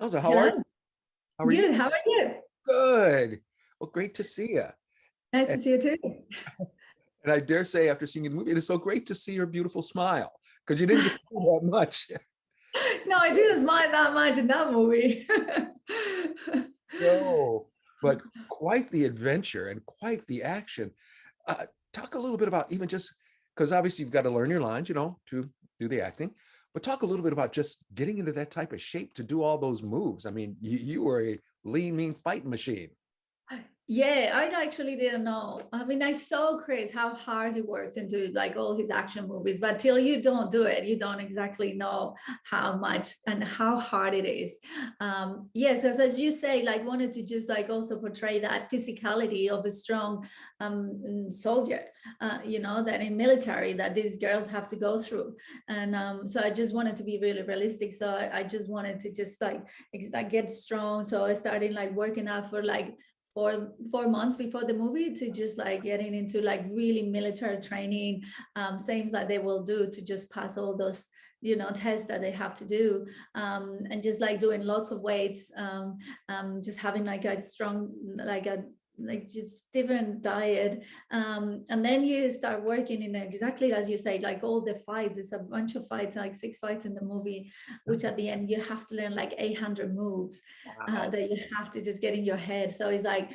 Elsa, how are you? Hello. How are you? Good. How are you? Good. Well, great to see you. Nice And, to see you too. and I dare say, after seeing the movie, it is so great to see your beautiful smile because you didn't get to do that much. No, I didn't smile that much in that movie. No, but quite the adventure and quite the action. Talk a little bit about even just because obviously you've got to learn your lines, to do the acting. But talk a little bit about just getting into that type of shape to do all those moves. I mean, you were a lean, mean fighting machine. Yeah, I actually didn't know. I mean, I saw Chris how hard he works into like all his action movies, but till you don't do it, you don't exactly know how much and how hard it is. Yes, as you say, like wanted to just like also portray that physicality of a strong soldier, that in military that these girls have to go through. And so I just wanted to be really realistic. So I just wanted to just like get strong. So I started like working out for like 4 months before the movie to just like getting into like really military training, same like they will do to just pass all those tests that they have to do, and just like doing lots of weights, just having like a strong like just different diet, and then you start working in exactly as you say, like all the fights. It's a bunch of fights, like 6 fights in the movie, which at the end you have to learn like 800 moves, Wow. that you have to just get in your head. So it's like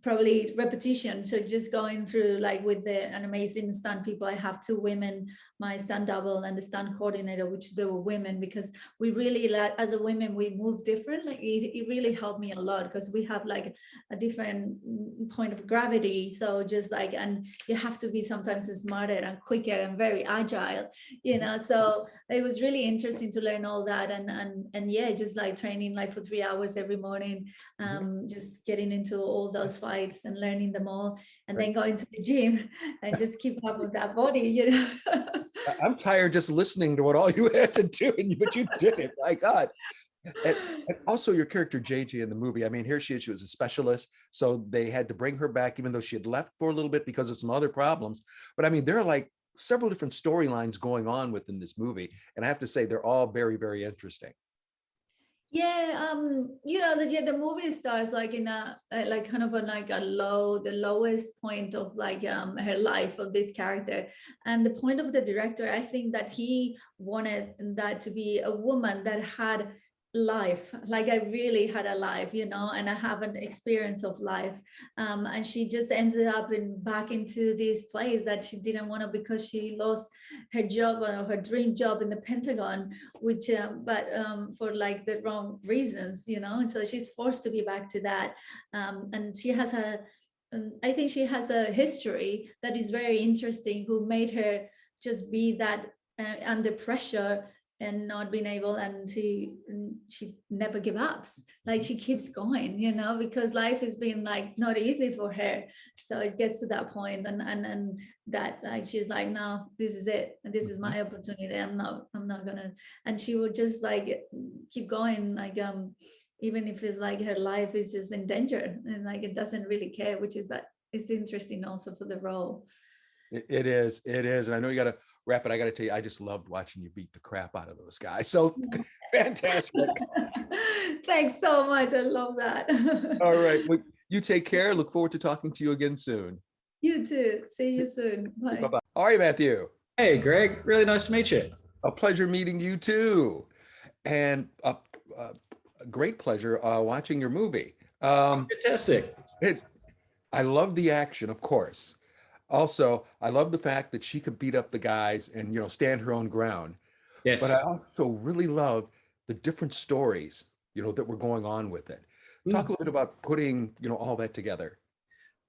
probably repetition. So just going through like with an amazing stunt people. I have two women, my stunt double and the stunt coordinator, which they were women, because we really like as a women we move different. Like it really helped me a lot because we have like a different point of gravity. So just like, and you have to be sometimes smarter and quicker and very agile, so it was really interesting to learn all that. And yeah, just like training like for 3 hours every morning, just getting into all those fights and learning them all, and Right. then going to the gym and just keep up with that body. I'm tired just listening to what all you had to do, but you did it. My God. And, and also your character JJ in the movie. I mean, here she is. She was a specialist, so they had to bring her back, even though she had left for a little bit because of some other problems. But I mean, there are like several different storylines going on within this movie, and I have to say they're all very, very interesting. Yeah, the movie starts like in like kind of a like the lowest point of like her life of this character. And the point of the director, I think that he wanted that to be a woman that had life, like I really had a life, and I have an experience of life. And she just ended up in back into this place that she didn't want to, because she lost her job or her dream job in the Pentagon, which but for like the wrong reasons, and so she's forced to be back to that. And she has I think she has a history that is very interesting, who made her just be that under pressure and not being able, and she never give up, like she keeps going, because life has been like not easy for her. So it gets to that point, and that like she's like, no, this is it, this is Mhm. my opportunity. I'm not gonna. And she would just like keep going, like even if it's like her life is just in danger, and like it doesn't really care, which is that it's interesting also for the role. It is, it is, and I know you got to wrap it. I got to tell you, I just loved watching you beat the crap out of those guys. So fantastic. Thanks so much, I love that. All right, well, you take care. Look forward to talking to you again soon. You too, see you soon, Bye bye. bye. All right, Matthew. Hey, Greg, really nice to meet you. A pleasure meeting you too, and a great pleasure watching your movie. Fantastic. It, I love the action, of course. Also, I love the fact that she could beat up the guys and stand her own ground. But I Yes. also really love the different stories that were going on with it. Talk a Mm. little bit about putting all that together.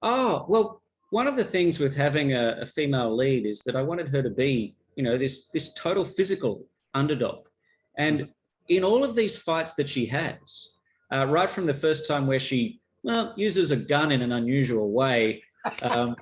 Oh, well, one of the things with having a female lead is that I wanted her to be, this total physical underdog. Mhm. And in all of these fights that she has, right from the first time where she, well, uses a gun in an unusual way, um,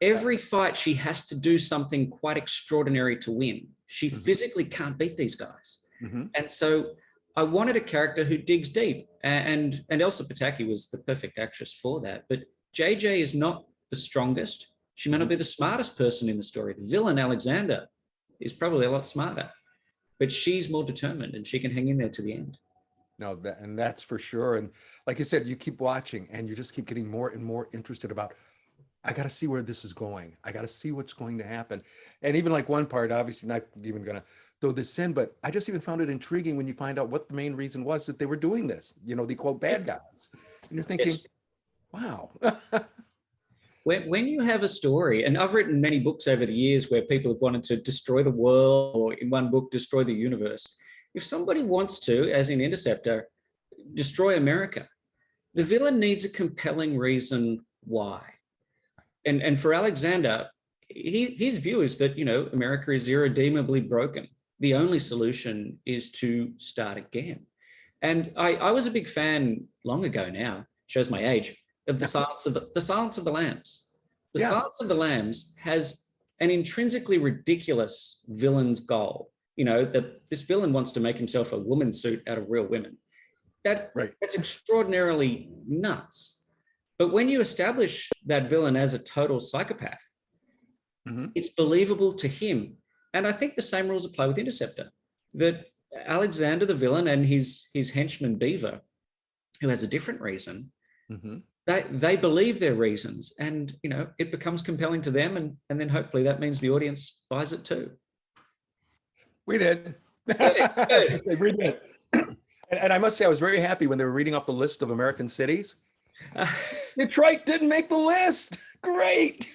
every fight she has to do something quite extraordinary to win. She Mhm. physically can't beat these guys. Mhm. And so I wanted a character who digs deep, and Elsa Pataki was the perfect actress for that. But JJ is not the strongest. She may not Mhm. be the smartest person in the story. The villain, Alexander, is probably a lot smarter, but she's more determined and she can hang in there to the end. No, and that's for sure. And like you said, you keep watching and you just keep getting more and more interested about, I got to see where this is going. I got to see what's going to happen. And even like one part, obviously not even going to throw this in, but I just even found it intriguing when you find out what the main reason was that they were doing this, the quote bad guys. And you're thinking, Yes. wow. When you have a story, and I've written many books over the years where people have wanted to destroy the world, or in one book, destroy the universe. If somebody wants to, as in Interceptor, destroy America, the villain needs a compelling reason why. And for Alexander, his view is that, America is irredeemably broken. The only solution is to start again. And I was a big fan long ago now, shows my age, of the Silence of the Lambs. The Yeah. Silence of the Lambs has an intrinsically ridiculous villain's goal. That this villain wants to make himself a woman suit out of real women. That's extraordinarily nuts. But when you establish that villain as a total psychopath, it's believable to him. And I think the same rules apply with Interceptor, that Alexander, the villain, and his henchman Beaver, who has a different reason, they believe their reasons, and it becomes compelling to them, and then hopefully that means the audience buys it too. We did. Good. We did. And I must say, I was very happy when they were reading off the list of American cities. Detroit didn't make the list. Great.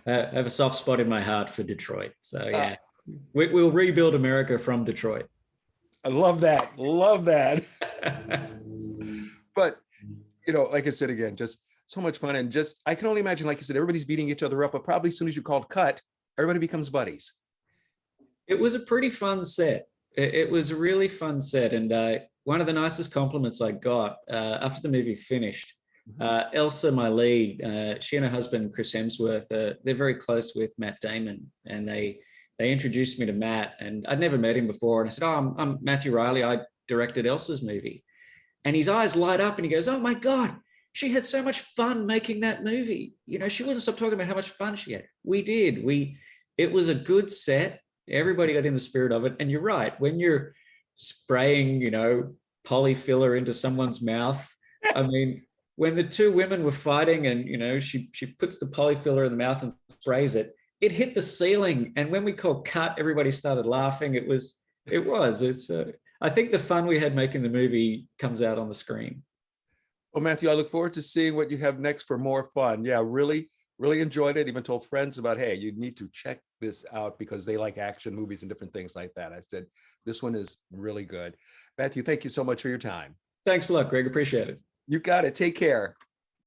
I have a soft spot in my heart for Detroit. So yeah, we'll rebuild America from Detroit. I love that. Love that. But, like I said, again, just so much fun. And just, I can only imagine, like you said, everybody's beating each other up, but probably as soon as you called cut, everybody becomes buddies. It was a pretty fun set. It was a really fun set. And one of the nicest compliments I got after the movie finished, Elsa, my lead, she and her husband, Chris Hemsworth, they're very close with Matt Damon. And they introduced me to Matt, and I'd never met him before. And I said, oh, I'm Matthew Riley. I directed Elsa's movie. And his eyes light up and he goes, oh my God, she had so much fun making that movie. She wouldn't stop talking about how much fun she had. We did. It was a good set. Everybody got in the spirit of it. And you're right. When you're spraying, polyfiller into someone's mouth, I mean, when the two women were fighting and, she puts the polyfiller in the mouth and sprays it, it hit the ceiling. And when we called cut, everybody started laughing. It's I think the fun we had making the movie comes out on the screen. Well, Matthew, I look forward to seeing what you have next for more fun. Yeah, really, really enjoyed it. Even told friends about, hey, you need to check this out because they like action movies and different things like that. I said, this one is really good. Matthew, thank you so much for your time. Thanks a lot, Greg. Appreciate it. You got it. Take care.